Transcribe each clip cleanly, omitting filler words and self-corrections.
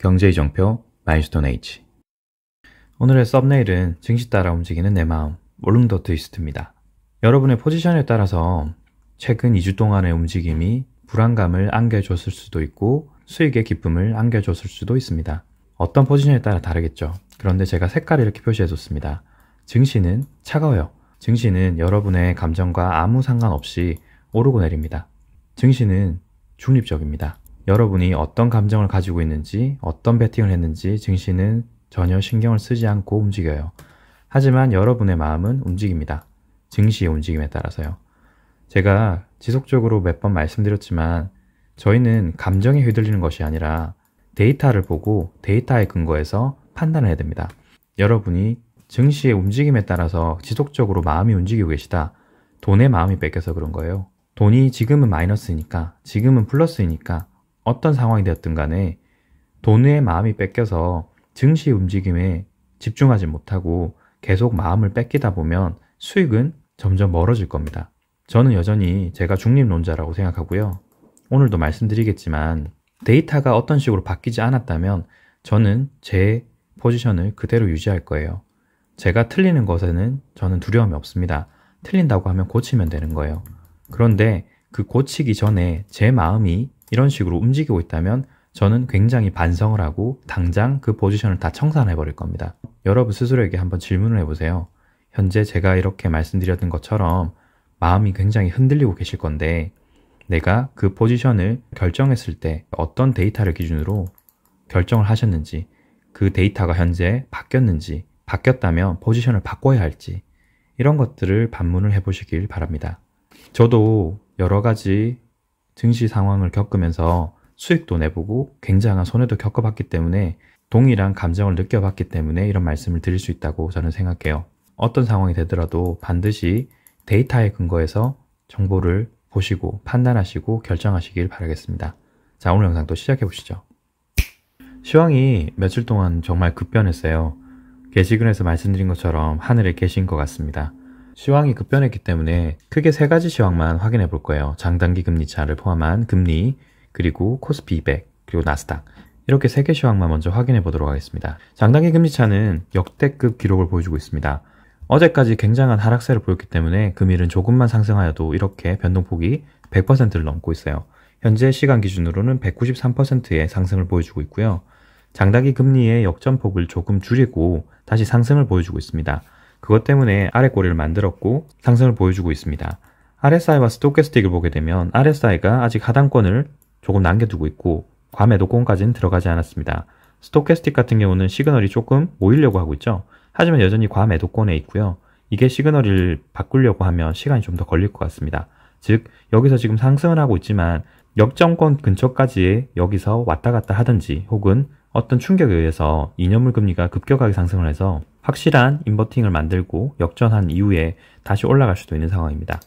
경제이정표 마일스톤 H. 오늘의 썸네일은 증시 따라 움직이는 내 마음, 몰룸더 트위스트입니다. 여러분의 포지션에 따라서 최근 2주 동안의 움직임이 불안감을 안겨줬을 수도 있고 수익의 기쁨을 안겨줬을 수도 있습니다. 어떤 포지션에 따라 다르겠죠. 그런데 제가 색깔을 이렇게 표시해뒀습니다. 증시는 차가워요. 증시는 여러분의 감정과 아무 상관없이 오르고 내립니다. 증시는 중립적입니다. 여러분이 어떤 감정을 가지고 있는지, 어떤 베팅을 했는지 증시는 전혀 신경을 쓰지 않고 움직여요. 하지만 여러분의 마음은 움직입니다. 증시의 움직임에 따라서요. 제가 지속적으로 몇 번 말씀드렸지만 저희는 감정에 휘둘리는 것이 아니라 데이터를 보고 데이터에 근거해서 판단을 해야 됩니다. 여러분이 증시의 움직임에 따라서 지속적으로 마음이 움직이고 계시다. 돈의 마음이 뺏겨서 그런 거예요. 돈이 지금은 마이너스니까, 지금은 플러스이니까 어떤 상황이 되었든 간에 돈의 마음이 뺏겨서 증시의 움직임에 집중하지 못하고 계속 마음을 뺏기다 보면 수익은 점점 멀어질 겁니다. 저는 여전히 제가 중립론자라고 생각하고요. 오늘도 말씀드리겠지만 데이터가 어떤 식으로 바뀌지 않았다면 저는 제 포지션을 그대로 유지할 거예요. 제가 틀리는 것에는 저는 두려움이 없습니다. 틀린다고 하면 고치면 되는 거예요. 그런데 그 고치기 전에 제 마음이 이런 식으로 움직이고 있다면 저는 굉장히 반성을 하고 당장 그 포지션을 다 청산해 버릴 겁니다. 여러분 스스로에게 한번 질문을 해보세요. 현재 제가 이렇게 말씀드렸던 것처럼 마음이 굉장히 흔들리고 계실 건데 내가 그 포지션을 결정했을 때 어떤 데이터를 기준으로 결정을 하셨는지, 그 데이터가 현재 바뀌었는지, 바뀌었다면 포지션을 바꿔야 할지 이런 것들을 반문을 해보시길 바랍니다. 저도 여러 가지 증시 상황을 겪으면서 수익도 내보고 굉장한 손해도 겪어봤기 때문에 동일한 감정을 느껴봤기 때문에 이런 말씀을 드릴 수 있다고 저는 생각해요. 어떤 상황이 되더라도 반드시 데이터에 근거해서 정보를 보시고 판단하시고 결정하시길 바라겠습니다. 자, 오늘 영상 또 시작해 보시죠. 시황이 며칠 동안 정말 급변했어요. 게시글에서 말씀드린 것처럼 하늘에 계신 것 같습니다. 시황이 급변했기 때문에 크게 세 가지 시황만 확인해 볼 거예요. 장단기 금리 차를 포함한 금리, 그리고 코스피 200, 그리고 나스닥 이렇게 세 개 시황만 먼저 확인해 보도록 하겠습니다. 장단기 금리 차는 역대급 기록을 보여주고 있습니다. 어제까지 굉장한 하락세를 보였기 때문에 금일은 조금만 상승하여도 이렇게 변동폭이 100%를 넘고 있어요. 현재 시간 기준으로는 193%의 상승을 보여주고 있고요. 장단기 금리의 역전폭을 조금 줄이고 다시 상승을 보여주고 있습니다. 그것 때문에 아래 꼬리를 만들었고 상승을 보여주고 있습니다. RSI와 스토캐스틱을 보게 되면 RSI가 아직 하단권을 조금 남겨두고 있고 과매도권까지는 들어가지 않았습니다. 스토캐스틱 같은 경우는 시그널이 조금 모이려고 하고 있죠. 하지만 여전히 과매도권에 있고요. 이게 시그널을 바꾸려고 하면 시간이 좀 더 걸릴 것 같습니다. 즉 여기서 지금 상승을 하고 있지만 역정권 근처까지 여기서 왔다 갔다 하든지 혹은 어떤 충격에 의해서 2년물 금리가 급격하게 상승을 해서 확실한 인버팅을 만들고 역전한 이후에 다시 올라갈 수도 있는 상황입니다.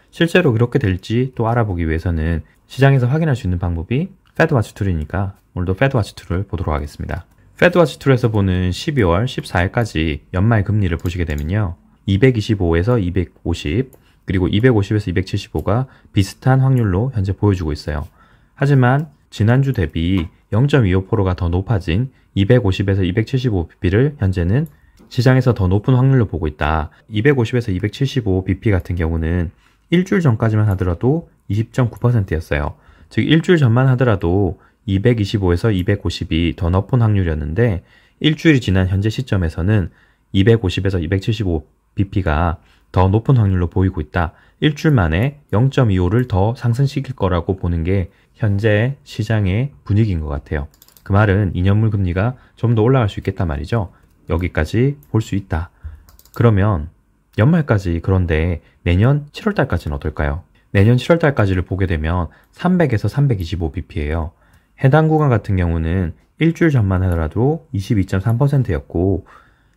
실제로 그렇게 될지 또 알아보기 위해서는 시장에서 확인할 수 있는 방법이 패드와치 툴이니까 오늘도 패드와치 툴을 보도록 하겠습니다. 패드와치 툴에서 보는 12월 14일까지 연말 금리를 보시게 되면요. 225에서 250 그리고 250에서 275가 비슷한 확률로 현재 보여주고 있어요. 하지만 지난주 대비 0.25%가 더 높아진 250에서 275bp를 현재는 시장에서 더 높은 확률로 보고 있다. 250에서 275bp 같은 경우는 일주일 전까지만 하더라도 20.9%였어요. 즉 일주일 전만 하더라도 225에서 250이 더 높은 확률이었는데 일주일이 지난 현재 시점에서는 250에서 275bp가 더 높은 확률로 보이고 있다. 일주일 만에 0.25를 더 상승시킬 거라고 보는 게 현재 시장의 분위기인 것 같아요. 그 말은 2년물 금리가 좀 더 올라갈 수 있겠단 말이죠. 여기까지 볼 수 있다. 그러면 연말까지, 그런데 내년 7월달까지는 어떨까요? 내년 7월달까지를 보게 되면 300에서 325bp예요. 해당 구간 같은 경우는 일주일 전만 하더라도 22.3%였고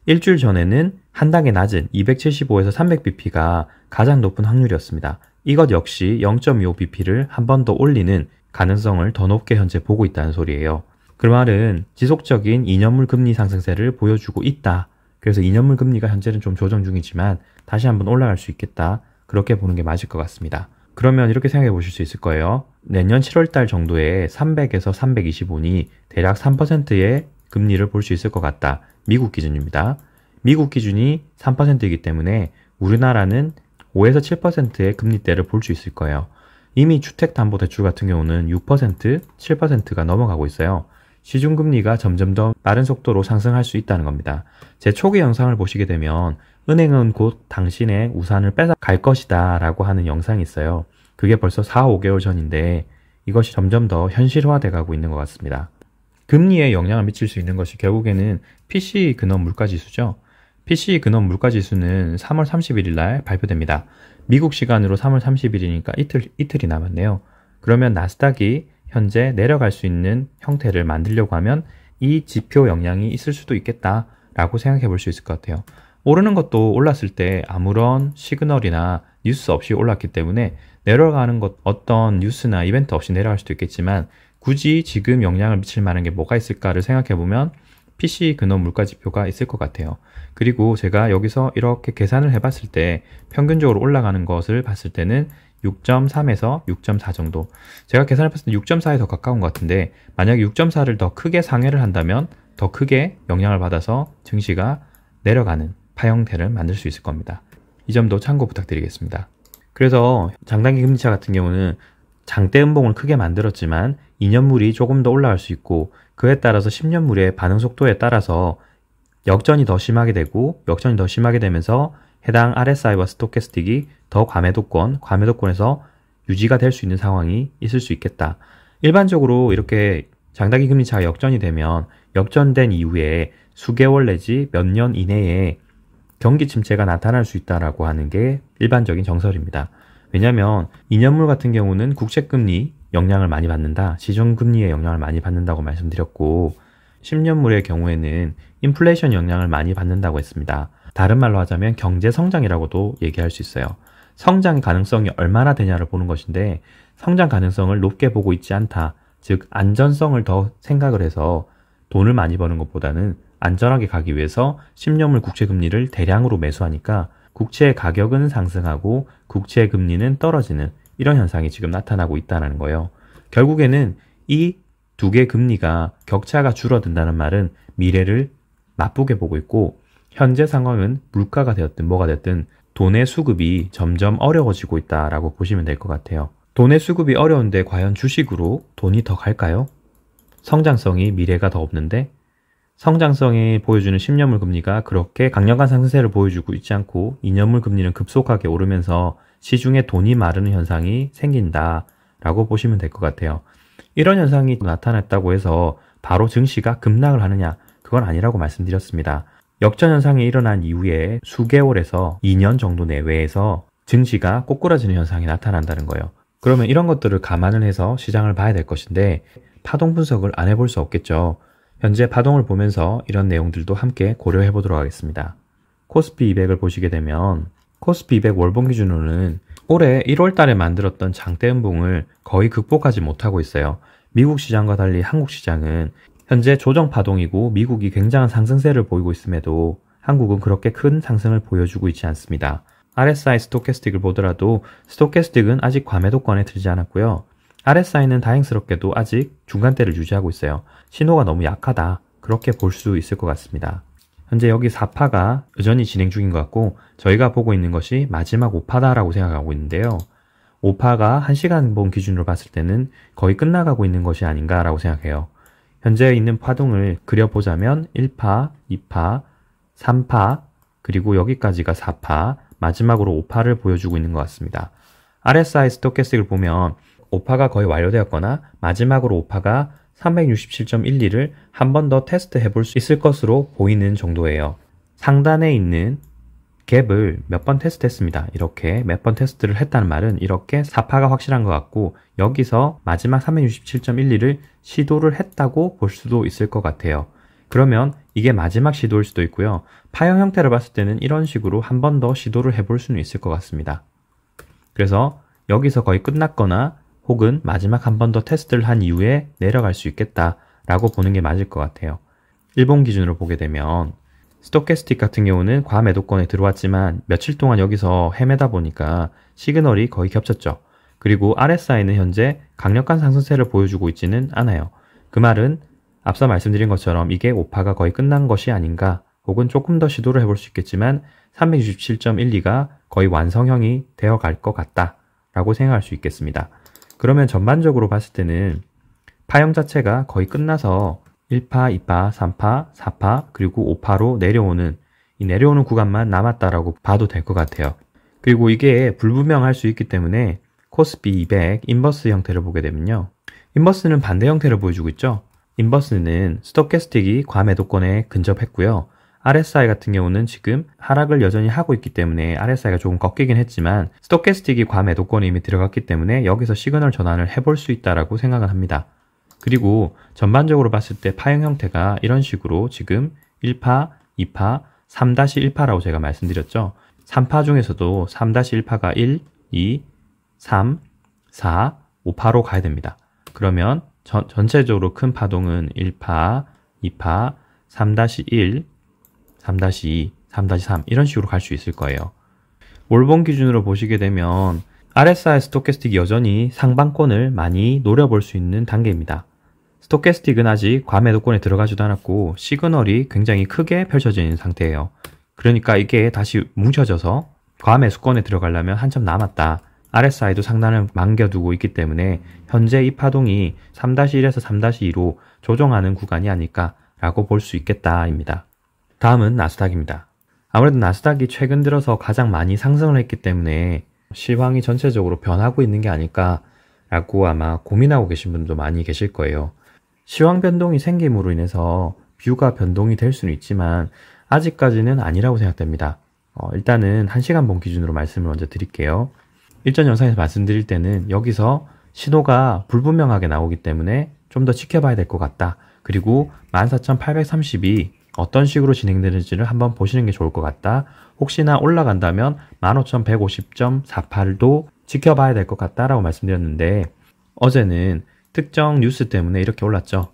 일주일 전에는 한 단계 낮은 275에서 300bp가 가장 높은 확률이었습니다. 이것 역시 0.25bp를 한 번 더 올리는 가능성을 더 높게 현재 보고 있다는 소리예요. 그 말은 지속적인 2년물 금리 상승세를 보여주고 있다. 그래서 2년물 금리가 현재는 좀 조정 중이지만 다시 한번 올라갈 수 있겠다. 그렇게 보는 게 맞을 것 같습니다. 그러면 이렇게 생각해 보실 수 있을 거예요. 내년 7월달 정도에 300에서 325니 대략 3%의 금리를 볼 수 있을 것 같다. 미국 기준입니다. 미국 기준이 3%이기 때문에 우리나라는 5에서 7%의 금리대를 볼 수 있을 거예요. 이미 주택담보대출 같은 경우는 6%, 7%가 넘어가고 있어요. 시중금리가 점점 더 빠른 속도로 상승할 수 있다는 겁니다. 제 초기 영상을 보시게 되면 은행은 곧 당신의 우산을 뺏어갈 것이다 라고 하는 영상이 있어요. 그게 벌써 4, 5개월 전인데 이것이 점점 더 현실화돼 가고 있는 것 같습니다. 금리에 영향을 미칠 수 있는 것이 결국에는 PCE 근원 물가지수죠. PCE 근원 물가지수는 3월 31일 날 발표됩니다. 미국 시간으로 3월 30일이니까 이틀이 남았네요. 그러면 나스닥이 현재 내려갈 수 있는 형태를 만들려고 하면 이 지표 영향이 있을 수도 있겠다라고 생각해 볼 수 있을 것 같아요. 오르는 것도 올랐을 때 아무런 시그널이나 뉴스 없이 올랐기 때문에 내려가는 것 어떤 뉴스나 이벤트 없이 내려갈 수도 있겠지만 굳이 지금 영향을 미칠 만한 게 뭐가 있을까를 생각해 보면 PCE 근원 물가지표가 있을 것 같아요. 그리고 제가 여기서 이렇게 계산을 해봤을 때 평균적으로 올라가는 것을 봤을 때는 6.3에서 6.4 정도. 제가 계산해 봤을 때 6.4에 더 가까운 것 같은데 만약에 6.4를 더 크게 상회를 한다면 더 크게 영향을 받아서 증시가 내려가는 파형태를 만들 수 있을 겁니다. 이 점도 참고 부탁드리겠습니다. 그래서 장단기 금리차 같은 경우는 장대 음봉을 크게 만들었지만 2년물이 조금 더 올라갈 수 있고 그에 따라서 10년물의 반응 속도에 따라서 역전이 더 심하게 되고 역전이 더 심하게 되면서 해당 RSI와 스토캐스틱이 더 과매도권에서 유지가 될 수 있는 상황이 있을 수 있겠다. 일반적으로 이렇게 장단기 금리차가 역전이 되면 역전된 이후에 수개월 내지 몇 년 이내에 경기 침체가 나타날 수 있다라고 하는 게 일반적인 정설입니다. 왜냐하면 2년물 같은 경우는 국채금리 영향을 많이 받는다. 시중금리의 영향을 많이 받는다고 말씀드렸고 10년물의 경우에는 인플레이션 영향을 많이 받는다고 했습니다. 다른 말로 하자면 경제 성장이라고도 얘기할 수 있어요. 성장 가능성이 얼마나 되냐를 보는 것인데 성장 가능성을 높게 보고 있지 않다. 즉 안전성을 더 생각을 해서 돈을 많이 버는 것보다는 안전하게 가기 위해서 10년물 국채금리를 대량으로 매수하니까 국채의 가격은 상승하고 국채의 금리는 떨어지는 이런 현상이 지금 나타나고 있다는 거예요. 결국에는 이 두 개 금리가 격차가 줄어든다는 말은 미래를 나쁘게 보고 있고 현재 상황은 물가가 되었든 뭐가 됐든 돈의 수급이 점점 어려워지고 있다라고 보시면 될 것 같아요. 돈의 수급이 어려운데 과연 주식으로 돈이 더 갈까요? 성장성이 미래가 더 없는데 성장성이 보여주는 10년물 금리가 그렇게 강력한 상승세를 보여주고 있지 않고 2년물 금리는 급속하게 오르면서 시중에 돈이 마르는 현상이 생긴다라고 보시면 될 것 같아요. 이런 현상이 나타났다고 해서 바로 증시가 급락을 하느냐? 그건 아니라고 말씀드렸습니다. 역전 현상이 일어난 이후에 수개월에서 2년 정도 내외에서 증시가 꼬꾸라지는 현상이 나타난다는 거예요. 그러면 이런 것들을 감안을 해서 시장을 봐야 될 것인데 파동 분석을 안 해볼 수 없겠죠. 현재 파동을 보면서 이런 내용들도 함께 고려해 보도록 하겠습니다. 코스피 200을 보시게 되면 코스피 200 월봉 기준으로는 올해 1월 달에 만들었던 장대 음봉을 거의 극복하지 못하고 있어요. 미국 시장과 달리 한국 시장은 현재 조정 파동이고 미국이 굉장한 상승세를 보이고 있음에도 한국은 그렇게 큰 상승을 보여주고 있지 않습니다. RSI 스토캐스틱을 보더라도 스토캐스틱은 아직 과매도권에 들지 않았고요. RSI는 다행스럽게도 아직 중간대를 유지하고 있어요. 신호가 너무 약하다. 그렇게 볼 수 있을 것 같습니다. 현재 여기 4파가 여전히 진행 중인 것 같고 저희가 보고 있는 것이 마지막 5파다라고 생각하고 있는데요. 5파가 1시간봉 기준으로 봤을 때는 거의 끝나가고 있는 것이 아닌가라고 생각해요. 현재 있는 파동을 그려보자면 1파, 2파, 3파, 그리고 여기까지가 4파, 마지막으로 5파를 보여주고 있는 것 같습니다. RSI 스토캐스틱을 보면 5파가 거의 완료되었거나 마지막으로 5파가 367.12를 한 번 더 테스트 해볼 수 있을 것으로 보이는 정도예요. 상단에 있는 갭을 몇 번 테스트했습니다. 이렇게 몇 번 테스트를 했다는 말은 이렇게 4파가 확실한 것 같고 여기서 마지막 367.12를 시도를 했다고 볼 수도 있을 것 같아요. 그러면 이게 마지막 시도일 수도 있고요. 파형 형태를 봤을 때는 이런 식으로 한 번 더 시도를 해볼 수는 있을 것 같습니다. 그래서 여기서 거의 끝났거나 혹은 마지막 한 번 더 테스트를 한 이후에 내려갈 수 있겠다라고 보는 게 맞을 것 같아요. 일본 기준으로 보게 되면 스토캐스틱 같은 경우는 과매도권에 들어왔지만 며칠 동안 여기서 헤매다 보니까 시그널이 거의 겹쳤죠. 그리고 RSI는 현재 강력한 상승세를 보여주고 있지는 않아요. 그 말은 앞서 말씀드린 것처럼 이게 5파가 거의 끝난 것이 아닌가, 혹은 조금 더 시도를 해볼 수 있겠지만 367.12가 거의 완성형이 되어갈 것 같다 라고 생각할 수 있겠습니다. 그러면 전반적으로 봤을 때는 파형 자체가 거의 끝나서 1파, 2파, 3파, 4파, 그리고 5파로 내려오는 이 내려오는 구간만 남았다라고 봐도 될 것 같아요. 그리고 이게 불분명할 수 있기 때문에 코스피 200 인버스 형태를 보게 되면요. 인버스는 반대 형태를 보여주고 있죠. 인버스는 스토캐스틱이 과매도권에 근접했고요. RSI 같은 경우는 지금 하락을 여전히 하고 있기 때문에 RSI가 조금 꺾이긴 했지만 스토캐스틱이 과매도권에 이미 들어갔기 때문에 여기서 시그널 전환을 해볼 수 있다라고 생각을 합니다. 그리고 전반적으로 봤을 때 파형 형태가 이런 식으로 지금 1파, 2파, 3-1파라고 제가 말씀드렸죠. 3파 중에서도 3-1파가 1, 2, 3, 4, 5파로 가야 됩니다. 그러면 전체적으로 큰 파동은 1파, 2파, 3-1, 3-2, 3-3 이런 식으로 갈 수 있을 거예요. 월봉 기준으로 보시게 되면 RSI 스토캐스틱이 여전히 상방권을 많이 노려볼 수 있는 단계입니다. 스토캐스틱은 아직 과매도권에 들어가지도 않았고 시그널이 굉장히 크게 펼쳐져 있는 상태예요. 그러니까 이게 다시 뭉쳐져서 과매수권에 들어가려면 한참 남았다. RSI도 상단을 남겨두고 있기 때문에 현재 이 파동이 3-1에서 3-2로 조정하는 구간이 아닐까라고 볼 수 있겠다입니다. 다음은 나스닥입니다. 아무래도 나스닥이 최근 들어서 가장 많이 상승을 했기 때문에 시황이 전체적으로 변하고 있는 게 아닐까라고 아마 고민하고 계신 분도 많이 계실 거예요. 시황 변동이 생김으로 인해서 뷰가 변동이 될 수는 있지만 아직까지는 아니라고 생각됩니다. 일단은 1시간 봉 기준으로 말씀을 먼저 드릴게요. 일전 영상에서 말씀드릴 때는 여기서 신호가 불분명하게 나오기 때문에 좀 더 지켜봐야 될 것 같다. 그리고 14,830이 어떤 식으로 진행되는지를 한번 보시는 게 좋을 것 같다. 혹시나 올라간다면 15,150.48도 지켜봐야 될 것 같다라고 말씀드렸는데 어제는 특정 뉴스 때문에 이렇게 올랐죠.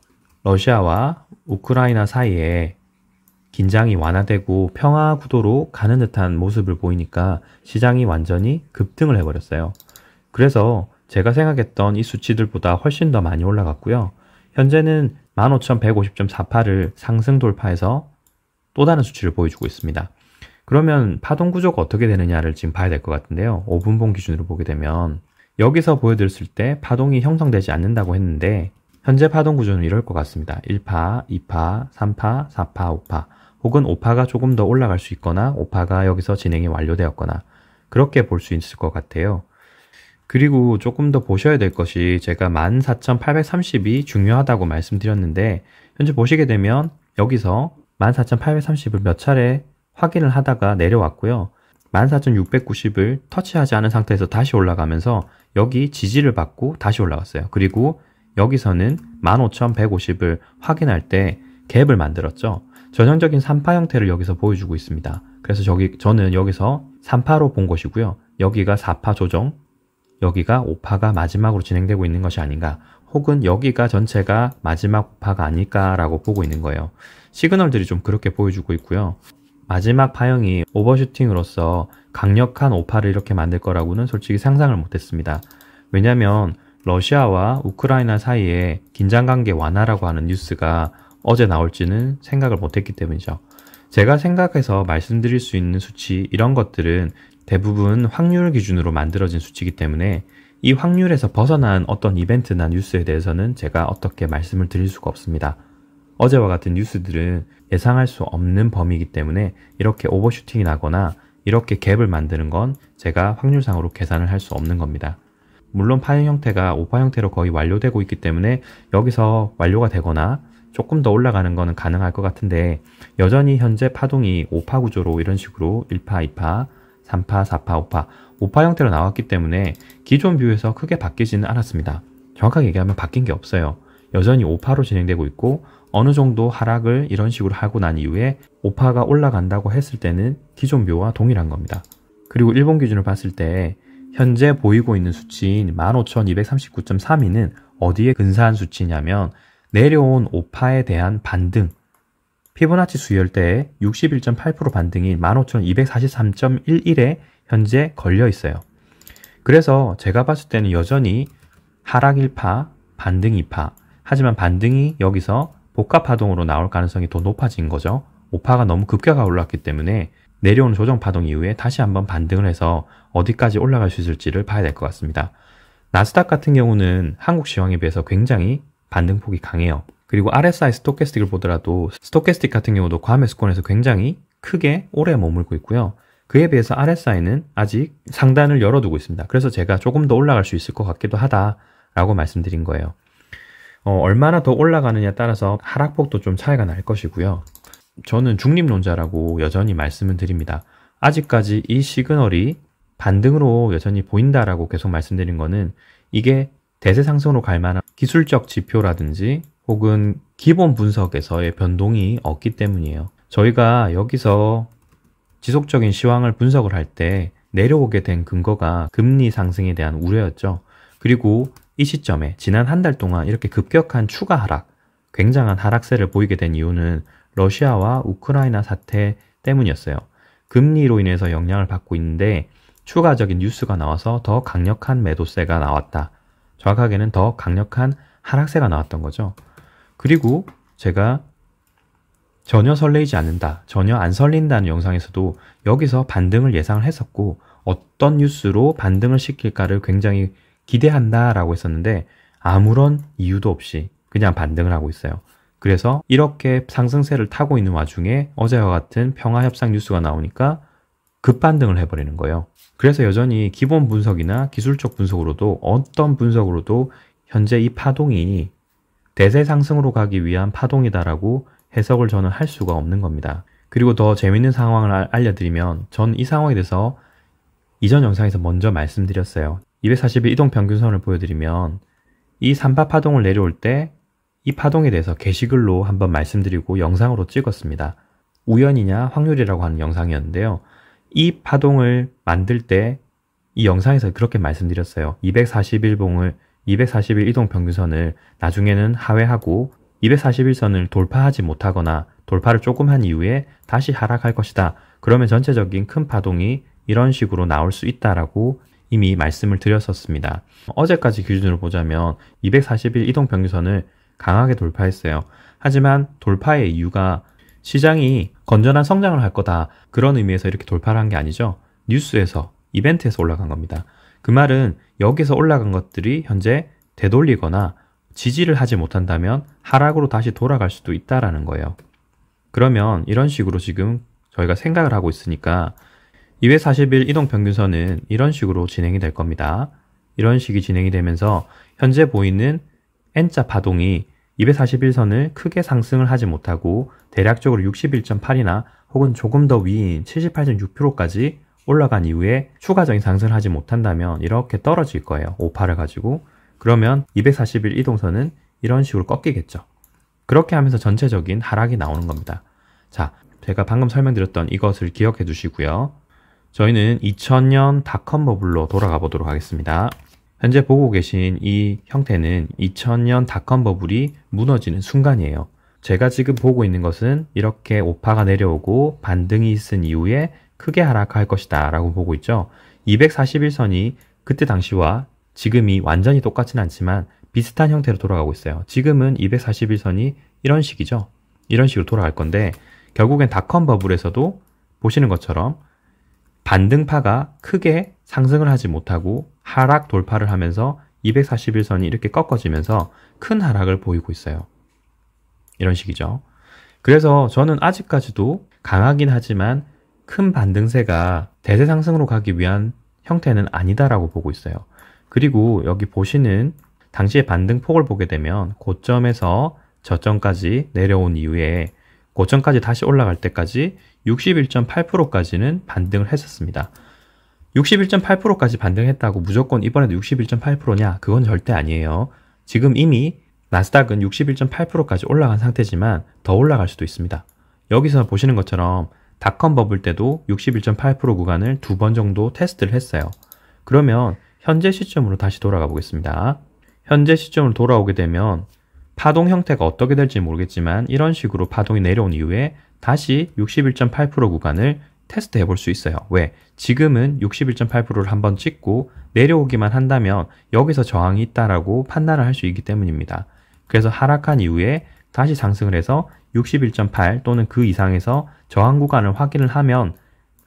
러시아와 우크라이나 사이에 긴장이 완화되고 평화 구도로 가는 듯한 모습을 보이니까 시장이 완전히 급등을 해버렸어요. 그래서 제가 생각했던 이 수치들보다 훨씬 더 많이 올라갔고요. 현재는 15,150.48을 상승 돌파해서 또 다른 수치를 보여주고 있습니다. 그러면 파동 구조가 어떻게 되느냐를 지금 봐야 될 것 같은데요. 5분봉 기준으로 보게 되면 여기서 보여드렸을 때 파동이 형성되지 않는다고 했는데 현재 파동 구조는 이럴 것 같습니다. 1파, 2파, 3파, 4파, 5파 혹은 5파가 조금 더 올라갈 수 있거나 5파가 여기서 진행이 완료되었거나 그렇게 볼 수 있을 것 같아요. 그리고 조금 더 보셔야 될 것이 제가 14,830이 중요하다고 말씀드렸는데 현재 보시게 되면 여기서 14,830을 몇 차례 확인을 하다가 내려왔고요. 14,690을 터치하지 않은 상태에서 다시 올라가면서 여기 지지를 받고 다시 올라갔어요. 그리고 여기서는 15,150을 확인할 때 갭을 만들었죠. 전형적인 3파 형태를 여기서 보여주고 있습니다. 그래서 저는 여기서 3파로 본 것이고요. 여기가 4파 조정, 여기가 5파가 마지막으로 진행되고 있는 것이 아닌가, 혹은 여기가 전체가 마지막 5파가 아닐까라고 보고 있는 거예요. 시그널들이 좀 그렇게 보여주고 있고요. 마지막 파형이 오버슈팅으로서 강력한 5파를 이렇게 만들 거라고는 솔직히 상상을 못했습니다. 왜냐하면 러시아와 우크라이나 사이에 긴장관계 완화라고 하는 뉴스가 어제 나올지는 생각을 못했기 때문이죠. 제가 생각해서 말씀드릴 수 있는 수치 이런 것들은 대부분 확률 기준으로 만들어진 수치이기 때문에 이 확률에서 벗어난 어떤 이벤트나 뉴스에 대해서는 제가 어떻게 말씀을 드릴 수가 없습니다. 어제와 같은 뉴스들은 예상할 수 없는 범위이기 때문에 이렇게 오버슈팅이 나거나 이렇게 갭을 만드는 건 제가 확률상으로 계산을 할 수 없는 겁니다. 물론 파형 형태가 5파 형태로 거의 완료되고 있기 때문에 여기서 완료가 되거나 조금 더 올라가는 거는 가능할 것 같은데 여전히 현재 파동이 5파 구조로 이런 식으로 1파, 2파, 3파, 4파, 5파, 5파 형태로 나왔기 때문에 기존 뷰에서 크게 바뀌지는 않았습니다. 정확하게 얘기하면 바뀐 게 없어요. 여전히 5파로 진행되고 있고 어느 정도 하락을 이런 식으로 하고 난 이후에 5파가 올라간다고 했을 때는 기존 뷰와 동일한 겁니다. 그리고 일본 기준으로 봤을 때 현재 보이고 있는 수치인 15,239.32는 어디에 근사한 수치냐면 내려온 5파에 대한 반등, 피보나치 수열대의 61.8% 반등인 15,243.11에 현재 걸려 있어요. 그래서 제가 봤을 때는 여전히 하락 1파, 반등 2파. 하지만 반등이 여기서 복합파동으로 나올 가능성이 더 높아진 거죠. 5파가 너무 급격하게 올랐기 때문에 내려오는 조정파동 이후에 다시 한번 반등을 해서 어디까지 올라갈 수 있을지를 봐야 될 것 같습니다. 나스닥 같은 경우는 한국 시황에 비해서 굉장히 반등폭이 강해요. 그리고 RSI 스토캐스틱을 보더라도 스토캐스틱 같은 경우도 과매수권에서 굉장히 크게 오래 머물고 있고요. 그에 비해서 RSI는 아직 상단을 열어두고 있습니다. 그래서 제가 조금 더 올라갈 수 있을 것 같기도 하다라고 말씀드린 거예요. 얼마나 더 올라가느냐에 따라서 하락폭도 좀 차이가 날 것이고요. 저는 중립론자라고 여전히 말씀을 드립니다. 아직까지 이 시그널이 반등으로 여전히 보인다라고 계속 말씀드린 거는 이게 대세 상승으로 갈 만한 기술적 지표라든지 혹은 기본 분석에서의 변동이 없기 때문이에요. 저희가 여기서 지속적인 시황을 분석을 할 때 내려오게 된 근거가 금리 상승에 대한 우려였죠. 그리고 이 시점에 지난 한 달 동안 이렇게 급격한 추가 하락, 굉장한 하락세를 보이게 된 이유는 러시아와 우크라이나 사태 때문이었어요. 금리로 인해서 영향을 받고 있는데 추가적인 뉴스가 나와서 더 강력한 매도세가 나왔다. 정확하게는 더 강력한 하락세가 나왔던 거죠. 그리고 제가 전혀 설레이지 않는다, 전혀 안 설린다는 영상에서도 여기서 반등을 예상을 했었고 어떤 뉴스로 반등을 시킬까를 굉장히 기대한다라고 했었는데 아무런 이유도 없이 그냥 반등을 하고 있어요. 그래서 이렇게 상승세를 타고 있는 와중에 어제와 같은 평화협상 뉴스가 나오니까 급반등을 해버리는 거예요. 그래서 여전히 기본 분석이나 기술적 분석으로도 어떤 분석으로도 현재 이 파동이 대세 상승으로 가기 위한 파동이다라고 해석을 저는 할 수가 없는 겁니다. 그리고 더 재밌는 상황을 알려드리면 전 이 상황에 대해서 이전 영상에서 먼저 말씀드렸어요. 240일 이동평균선을 보여드리면 이 3파 파동을 내려올 때 이 파동에 대해서 게시글로 한번 말씀드리고 영상으로 찍었습니다. 우연이냐 확률이라고 하는 영상이었는데요. 이 파동을 만들 때 이 영상에서 그렇게 말씀드렸어요. 241봉을 241 이동평균선을 나중에는 하회하고 241선을 돌파하지 못하거나 돌파를 조금 한 이후에 다시 하락할 것이다. 그러면 전체적인 큰 파동이 이런 식으로 나올 수 있다라고 이미 말씀을 드렸었습니다. 어제까지 기준으로 보자면 241 이동평균선을 강하게 돌파했어요. 하지만 돌파의 이유가 시장이 건전한 성장을 할 거다, 그런 의미에서 이렇게 돌파를 한 게 아니죠. 뉴스에서, 이벤트에서 올라간 겁니다. 그 말은 여기서 올라간 것들이 현재 되돌리거나 지지를 하지 못한다면 하락으로 다시 돌아갈 수도 있다라는 거예요. 그러면 이런 식으로 지금 저희가 생각을 하고 있으니까 241 이동평균선은 이런 식으로 진행이 될 겁니다. 이런 식이 진행이 되면서 현재 보이는 N자 파동이 241선을 크게 상승을 하지 못하고 대략적으로 61.8이나 혹은 조금 더 위인 78.6%까지 올라간 이후에 추가적인 상승을 하지 못한다면 이렇게 떨어질 거예요. 5파를 가지고. 그러면 241 이동선은 이런 식으로 꺾이겠죠. 그렇게 하면서 전체적인 하락이 나오는 겁니다. 자, 제가 방금 설명드렸던 이것을 기억해 두시고요. 저희는 2000년 닷컴 버블로 돌아가 보도록 하겠습니다. 현재 보고 계신 이 형태는 2000년 닷컴 버블이 무너지는 순간이에요. 제가 지금 보고 있는 것은 이렇게 5파가 내려오고 반등이 있은 이후에 크게 하락할 것이다 라고 보고 있죠. 241선이 그때 당시와 지금이 완전히 똑같진 않지만 비슷한 형태로 돌아가고 있어요. 지금은 241선이 이런 식이죠. 이런 식으로 돌아갈 건데 결국엔 닷컴 버블에서도 보시는 것처럼 반등파가 크게 상승을 하지 못하고 하락 돌파를 하면서 241선이 이렇게 꺾어지면서 큰 하락을 보이고 있어요. 이런 식이죠. 그래서 저는 아직까지도 강하긴 하지만 큰 반등세가 대세 상승으로 가기 위한 형태는 아니다라고 보고 있어요. 그리고 여기 보시는 당시의 반등폭을 보게 되면 고점에서 저점까지 내려온 이후에 고점까지 다시 올라갈 때까지 61.8%까지는 반등을 했었습니다. 61.8%까지 반등했다고 무조건 이번에도 61.8%냐? 그건 절대 아니에요. 지금 이미 나스닥은 61.8%까지 올라간 상태지만 더 올라갈 수도 있습니다. 여기서 보시는 것처럼 닷컴 버블 때도 61.8% 구간을 2번 정도 테스트를 했어요. 그러면 현재 시점으로 다시 돌아가 보겠습니다. 현재 시점으로 돌아오게 되면 파동 형태가 어떻게 될지 모르겠지만 이런 식으로 파동이 내려온 이후에 다시 61.8% 구간을 테스트 해볼 수 있어요. 왜? 지금은 61.8%를 한번 찍고 내려오기만 한다면 여기서 저항이 있다라고 판단을 할 수 있기 때문입니다. 그래서 하락한 이후에 다시 상승을 해서 61.8 또는 그 이상에서 저항 구간을 확인을 하면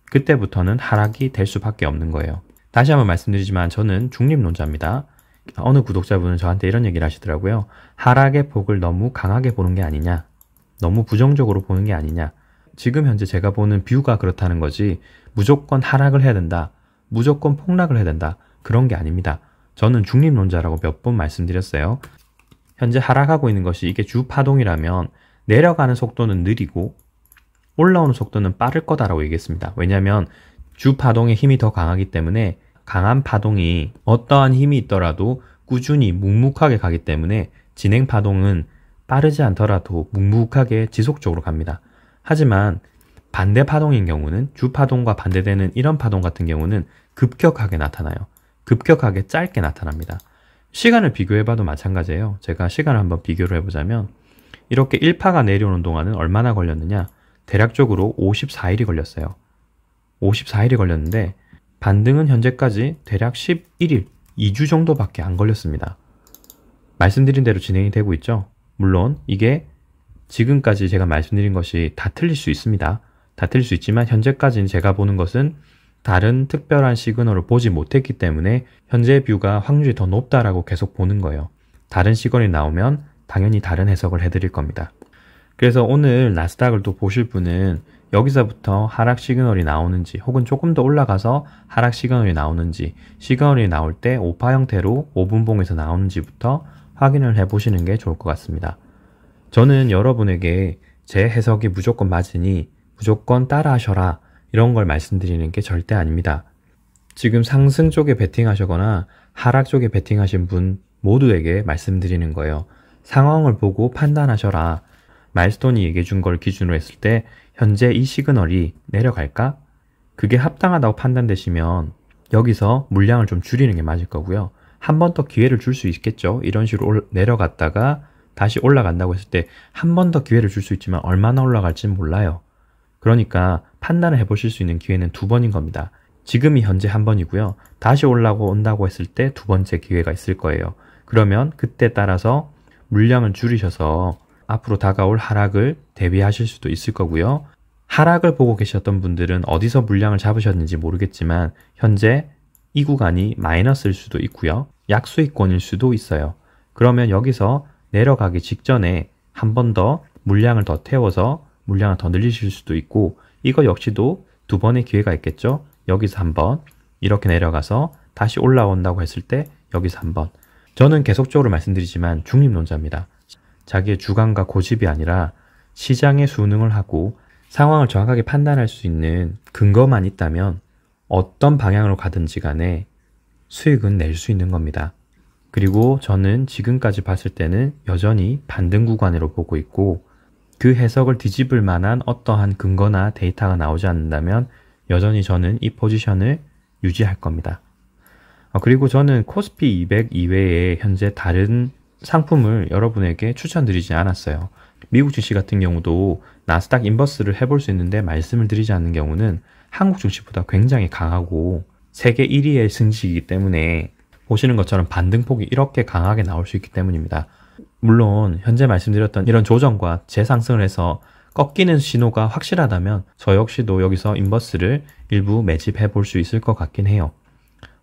그때부터는 하락이 될 수밖에 없는 거예요. 다시 한번 말씀드리지만 저는 중립론자입니다. 어느 구독자분은 저한테 이런 얘기를 하시더라고요. 하락의 폭을 너무 강하게 보는 게 아니냐, 너무 부정적으로 보는 게 아니냐. 지금 현재 제가 보는 뷰가 그렇다는 거지 무조건 하락을 해야 된다, 무조건 폭락을 해야 된다, 그런 게 아닙니다. 저는 중립론자라고 몇 번 말씀드렸어요. 현재 하락하고 있는 것이 이게 주파동이라면 내려가는 속도는 느리고 올라오는 속도는 빠를 거다라고 얘기했습니다. 왜냐하면 주파동의 힘이 더 강하기 때문에 강한 파동이 어떠한 힘이 있더라도 꾸준히 묵묵하게 가기 때문에 진행 파동은 빠르지 않더라도 묵묵하게 지속적으로 갑니다. 하지만 반대 파동인 경우는 주파동과 반대되는 이런 파동 같은 경우는 급격하게 나타나요. 급격하게 짧게 나타납니다. 시간을 비교해봐도 마찬가지예요. 제가 시간을 한번 비교를 해보자면 이렇게 1파가 내려오는 동안은 얼마나 걸렸느냐? 대략적으로 54일이 걸렸어요. 54일이 걸렸는데 반등은 현재까지 대략 11일, 2주 정도밖에 안 걸렸습니다. 말씀드린 대로 진행이 되고 있죠. 물론 이게 지금까지 제가 말씀드린 것이 다 틀릴 수 있습니다. 다 틀릴 수 있지만 현재까지는 제가 보는 것은 다른 특별한 시그널을 보지 못했기 때문에 현재 뷰가 확률이 더 높다라고 계속 보는 거예요. 다른 시그널이 나오면 당연히 다른 해석을 해드릴 겁니다. 그래서 오늘 나스닥을 또 보실 분은 여기서부터 하락 시그널이 나오는지 혹은 조금 더 올라가서 하락 시그널이 나오는지, 시그널이 나올 때 5파 형태로 5분봉에서 나오는지부터 확인을 해보시는 게 좋을 것 같습니다. 저는 여러분에게 제 해석이 무조건 맞으니 무조건 따라 하셔라 이런 걸 말씀드리는 게 절대 아닙니다. 지금 상승 쪽에 베팅하시거나 하락 쪽에 베팅하신 분 모두에게 말씀드리는 거예요. 상황을 보고 판단하셔라. 마일스톤이 얘기해 준 걸 기준으로 했을 때 현재 이 시그널이 내려갈까? 그게 합당하다고 판단되시면 여기서 물량을 좀 줄이는 게 맞을 거고요. 한 번 더 기회를 줄 수 있겠죠. 이런 식으로 내려갔다가 다시 올라간다고 했을 때 한 번 더 기회를 줄 수 있지만 얼마나 올라갈지는 몰라요. 그러니까 판단을 해보실 수 있는 기회는 2번인 겁니다. 지금이 현재 1번이고요. 다시 올라온다고 했을 때 2번째 기회가 있을 거예요. 그러면 그때 따라서 물량을 줄이셔서 앞으로 다가올 하락을 대비하실 수도 있을 거고요. 하락을 보고 계셨던 분들은 어디서 물량을 잡으셨는지 모르겠지만 현재 이 구간이 마이너스일 수도 있고요. 약수익권일 수도 있어요. 그러면 여기서 내려가기 직전에 한 번 더 물량을 더 태워서 물량을 더 늘리실 수도 있고, 이거 역시도 2번의 기회가 있겠죠. 여기서 한번 이렇게 내려가서 다시 올라온다고 했을 때 여기서 한번. 저는 계속적으로 말씀드리지만 중립론자입니다. 자기의 주관과 고집이 아니라 시장의 수능을 하고 상황을 정확하게 판단할 수 있는 근거만 있다면 어떤 방향으로 가든지 간에 수익은 낼 수 있는 겁니다. 그리고 저는 지금까지 봤을 때는 여전히 반등 구간으로 보고 있고, 그 해석을 뒤집을 만한 어떠한 근거나 데이터가 나오지 않는다면 여전히 저는 이 포지션을 유지할 겁니다. 그리고 저는 코스피 200 이외에 현재 다른 상품을 여러분에게 추천드리지 않았어요. 미국 증시 같은 경우도 나스닥 인버스를 해볼 수 있는데 말씀을 드리지 않는 경우는 한국 증시보다 굉장히 강하고 세계 1위의 증시이기 때문에 보시는 것처럼 반등폭이 이렇게 강하게 나올 수 있기 때문입니다. 물론 현재 말씀드렸던 이런 조정과 재상승을 해서 꺾이는 신호가 확실하다면 저 역시도 여기서 인버스를 일부 매집해 볼 수 있을 것 같긴 해요.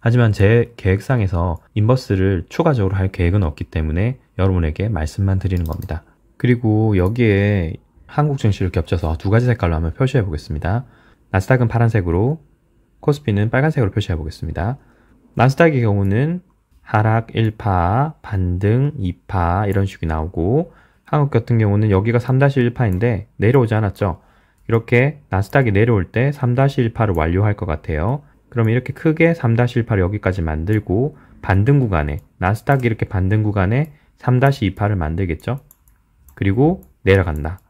하지만 제 계획상에서 인버스를 추가적으로 할 계획은 없기 때문에 여러분에게 말씀만 드리는 겁니다. 그리고 여기에 한국 증시를 겹쳐서 2가지 색깔로 한번 표시해 보겠습니다. 나스닥은 파란색으로, 코스피는 빨간색으로 표시해 보겠습니다. 나스닥의 경우는 하락 1파, 반등 2파 이런 식이 나오고, 한국 같은 경우는 여기가 3-1파인데 내려오지 않았죠. 이렇게 나스닥이 내려올 때 3-1파를 완료할 것 같아요. 그러면 이렇게 크게 3-1파를 여기까지 만들고 반등 구간에, 나스닥이 이렇게 반등 구간에 3-2파를 만들겠죠. 그리고 내려간다.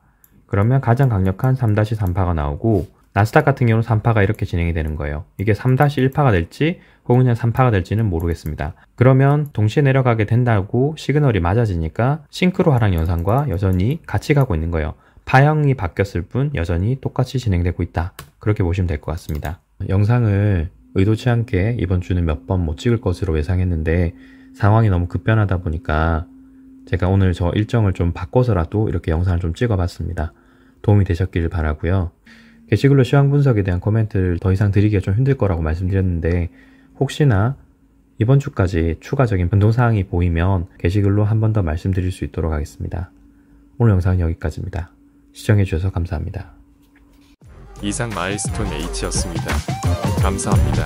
그러면 가장 강력한 3-3파가 나오고, 나스닥 같은 경우는 3파가 이렇게 진행이 되는 거예요. 이게 3-1파가 될지 혹은 그냥 3파가 될지는 모르겠습니다. 그러면 동시에 내려가게 된다고 시그널이 맞아지니까 싱크로 하락 현상과 여전히 같이 가고 있는 거예요. 파형이 바뀌었을 뿐 여전히 똑같이 진행되고 있다. 그렇게 보시면 될 것 같습니다. 영상을 의도치 않게 이번 주는 몇 번 못 찍을 것으로 예상했는데 상황이 너무 급변하다 보니까 제가 오늘 저 일정을 좀 바꿔서라도 이렇게 영상을 좀 찍어봤습니다. 도움이 되셨길 바라고요. 게시글로 시황 분석에 대한 코멘트를 더 이상 드리기가 좀 힘들 거라고 말씀드렸는데 혹시나 이번 주까지 추가적인 변동사항이 보이면 게시글로 한 번 더 말씀드릴 수 있도록 하겠습니다. 오늘 영상은 여기까지입니다. 시청해주셔서 감사합니다. 이상 마일스톤 H였습니다. 감사합니다.